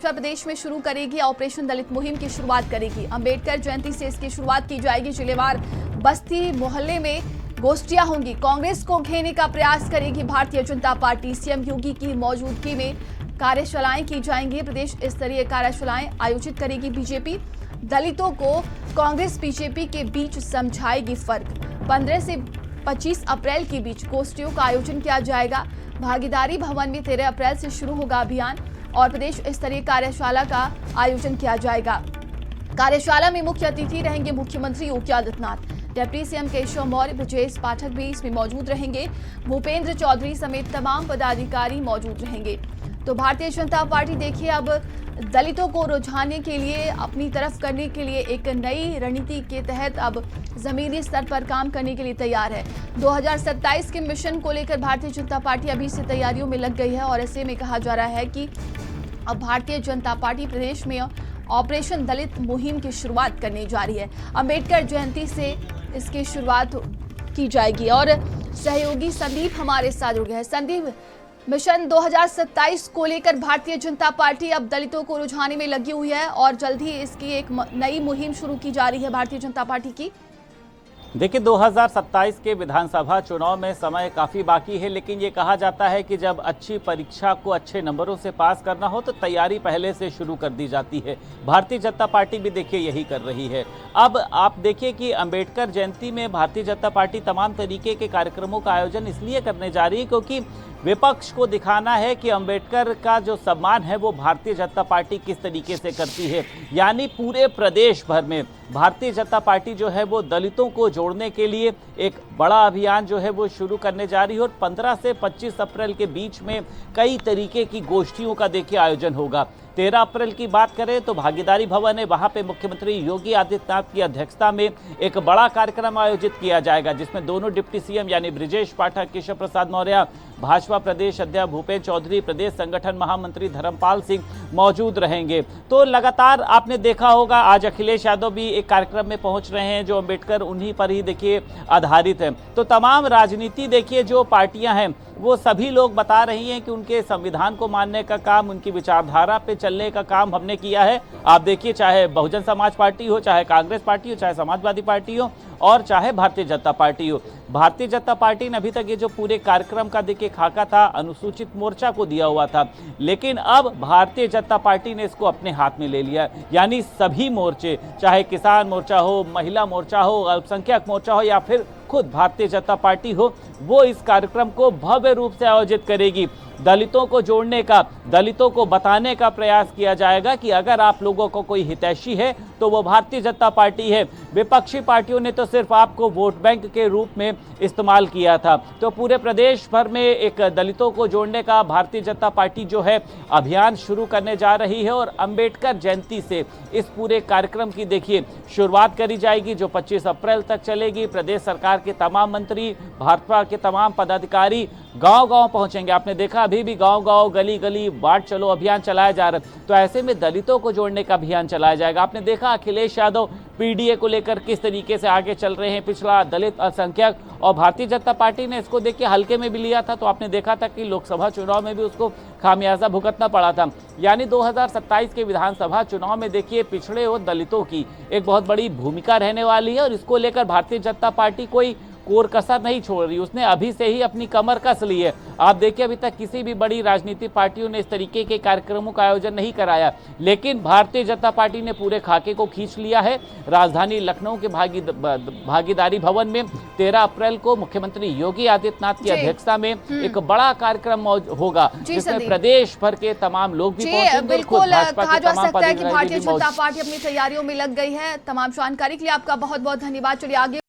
उत्तर प्रदेश में शुरू करेगी ऑपरेशन दलित मुहिम की शुरुआत करेगी। अंबेडकर जयंती से इसकी शुरुआत की जाएगी। जिलेवार बस्ती मोहल्ले में गोष्ठियां होंगी। कांग्रेस को घेरने का प्रयास करेगी भारतीय जनता पार्टी। सीएम योगी की मौजूदगी में कार्यशालाएं की जाएंगी। प्रदेश स्तरीय कार्यशालाएं आयोजित करेगी बीजेपी। दलितों को कांग्रेस बीजेपी के बीच समझाएगी फर्क। 15 से 25 अप्रैल के बीच गोष्ठियों का आयोजन किया जाएगा। भागीदारी भवन में 13 अप्रैल से शुरू होगा अभियान और प्रदेश स्तरीय कार्यशाला का आयोजन किया जाएगा। कार्यशाला में मुख्य अतिथि रहेंगे मुख्यमंत्री योगी आदित्यनाथ। डिप्टी सीएम केशव मौर्य, ब्रजेश पाठक भी इसमें मौजूद रहेंगे। भूपेंद्र चौधरी समेत तमाम पदाधिकारी मौजूद रहेंगे। तो भारतीय जनता पार्टी देखिए अब दलितों को रुझाने के लिए, अपनी तरफ करने के लिए एक नई रणनीति के तहत अब जमीनी स्तर पर काम करने के लिए तैयार है। 2027 के मिशन को लेकर भारतीय जनता पार्टी अभी से तैयारियों में लग गई है और ऐसे में कहा जा रहा है कि अब भारतीय जनता पार्टी प्रदेश में ऑपरेशन दलित मुहिम की शुरुआत करने जा रही है। अंबेडकर जयंती से इसकी शुरुआत की जाएगी और सहयोगी संदीप हमारे साथ जुड़ गए हैं। संदीप, मिशन 2027 को लेकर भारतीय जनता पार्टी अब दलितों को रुझाने में लगी हुई है और जल्द ही इसकी एक नई मुहिम शुरू की जा रही है भारतीय जनता पार्टी की। देखिए 2027 के विधानसभा चुनाव में समय काफ़ी बाकी है, लेकिन ये कहा जाता है कि जब अच्छी परीक्षा को अच्छे नंबरों से पास करना हो तो तैयारी पहले से शुरू कर दी जाती है। भारतीय जनता पार्टी भी देखिए यही कर रही है। अब आप देखिए कि अंबेडकर जयंती में भारतीय जनता पार्टी तमाम तरीके के कार्यक्रमों का आयोजन इसलिए करने जा रही है क्योंकि विपक्ष को दिखाना है कि अंबेडकर का जो सम्मान है वो भारतीय जनता पार्टी किस तरीके से करती है। यानी पूरे प्रदेश भर में भारतीय जनता पार्टी जो है वो दलितों को जोड़ने के लिए एक बड़ा अभियान जो है वो शुरू करने जा रही है और 15 से 25 अप्रैल के बीच में कई तरीके की गोष्ठियों का देखिए आयोजन होगा। 13 अप्रैल की बात करें तो भागीदारी भवन है, वहां पे मुख्यमंत्री योगी आदित्यनाथ की अध्यक्षता में एक बड़ा कार्यक्रम आयोजित किया जाएगा जिसमें दोनों डिप्टी सीएम यानी ब्रजेश पाठक, केशव प्रसाद मौर्य, भाजपा प्रदेश अध्यक्ष भूपेंद्र चौधरी, प्रदेश संगठन महामंत्री धर्मपाल सिंह मौजूद रहेंगे। तो लगातार आपने देखा होगा आज अखिलेश यादव भी एक कार्यक्रम में पहुंच रहे हैं जो अंबेडकर उन्हीं पर ही देखिए आधारित है। तो तमाम राजनीति देखिए जो पार्टियां हैं वो सभी लोग बता रही हैं कि उनके संविधान को मानने का काम, उनकी विचारधारा पे चलने का काम हमने किया है। आप देखिए चाहे बहुजन समाज पार्टी हो, चाहे कांग्रेस पार्टी हो, चाहे समाजवादी पार्टी हो और चाहे भारतीय जनता पार्टी हो। भारतीय जनता पार्टी ने अभी तक ये जो पूरे कार्यक्रम का देखिए खाका था अनुसूचित मोर्चा को दिया हुआ था, लेकिन अब भारतीय जनता पार्टी ने इसको अपने हाथ में ले लिया। यानी सभी मोर्चे, चाहे किसान मोर्चा हो, महिला मोर्चा हो, अल्पसंख्यक मोर्चा हो या फिर खुद भारतीय जनता पार्टी हो, वो इस कार्यक्रम को भव्य रूप से आयोजित करेगी। दलितों को जोड़ने का, दलितों को बताने का प्रयास किया जाएगा कि अगर आप लोगों को कोई हितैषी है तो वो भारतीय जनता पार्टी है। विपक्षी पार्टियों ने तो सिर्फ आपको वोट बैंक के रूप में इस्तेमाल किया था। तो पूरे प्रदेश भर में एक दलितों को जोड़ने का भारतीय जनता पार्टी जो है अभियान शुरू करने जा रही है और अंबेडकर जयंती से इस पूरे कार्यक्रम की देखिए शुरुआत करी जाएगी जो 25 अप्रैल तक चलेगी। प्रदेश सरकार के तमाम मंत्री, भाजपा के तमाम पदाधिकारी गांव-गांव पहुंचेंगे। आपने देखा अभी भी गांव-गांव, गली-गली बाट चलो अभियान चलाया जा रहा है। तो ऐसे में दलितों को जोड़ने का अभियान चलाया जाएगा। आपने देखा अखिलेश यादव पीडीए को लेकर किस तरीके से आगे चल रहे हैं, पिछड़ा दलित अल्पसंख्यक, और भारतीय जनता पार्टी ने इसको देखिए हल्के में भी लिया था। तो आपने देखा था कि लोकसभा चुनाव में भी उसको खामियाजा भुगतना पड़ा था। यानी 2027 के विधानसभा चुनाव में देखिए पिछड़े और दलितों की एक बहुत बड़ी भूमिका रहने वाली है और इसको लेकर भारतीय जनता पार्टी कोई कोर कसर नहीं छोड़ रही। उसने अभी से ही अपनी कमर कस ली है। आप देखिए अभी तक किसी भी बड़ी राजनीतिक पार्टियों ने इस तरीके के कार्यक्रमों का आयोजन नहीं कराया, लेकिन भारतीय जनता पार्टी ने पूरे खाके को खींच लिया है। राजधानी लखनऊ के भागीदारी भवन में 13 अप्रैल को मुख्यमंत्री योगी आदित्यनाथ की अध्यक्षता में एक बड़ा कार्यक्रम होगा जिसमें प्रदेश भर के तमाम लोग भी पहुंचेंगे। बिल्कुल कहा जा सकता है कि भारतीय जनता पार्टी अपनी तैयारियों में लग गई है। तमाम जानकारी के लिए आपका बहुत बहुत धन्यवाद। चलिए आगे